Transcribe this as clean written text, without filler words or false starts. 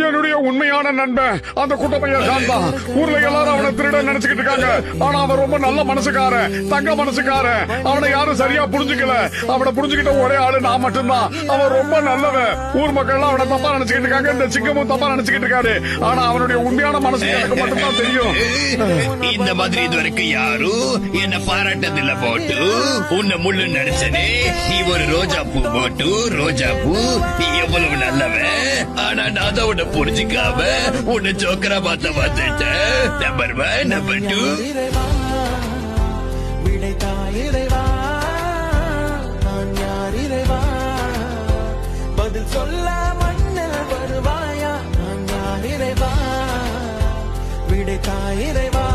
என்னுடைய உண்மையான நண்பன் அந்த குட்டப்பையன் கான் தான். ஊர்ல எல்லாரும் அவனை திருட நினைச்சுக்கிட்டு இருக்காங்க. ஆனா அவன் ரொம்ப நல்ல மனசுக்காரன், தங்க மனசுக்காரன். அவனை யாரும் சரியா புரிஞ்சுக்கல. அவனை புரிஞ்சுக்கிட்ட ஒரே ஆளு நான் மட்டும்தான். அவன் ரொம்ப நல்லவன். ஊர் மக்கள் அவனை தப்பா நினைச்சுக்கிட்டு இருக்காங்க. இந்த சிங்கமும் தப்பா நினைச்சுக்கிட்டு இருக்காரு. ஆனா அவனுடைய உண்மையான மனசு எனக்கு மட்டும்தான் தெரியும். இந்த மாதிரி இது வரைக்கும் யாரும் என்ன பாராட்டதில்ல போட்டு. உன்னை முள்ளு நினைச்சனே, நீ ஒரு ரோஜா பூ போட்டு. ரோஜா பூ நீ எவ்வளவு நல்லவன். ஆனா நான் அதை உன்னை புரிஞ்சுக்காம உன்னை ஜோக்கரா பார்த்த பார்த்துட்டேன். Number 1, number 2. பதில் சொல்ல மண்ணில் வருவாயா? நான் யார் இறைவா? விடைத்தாய் இறைவா.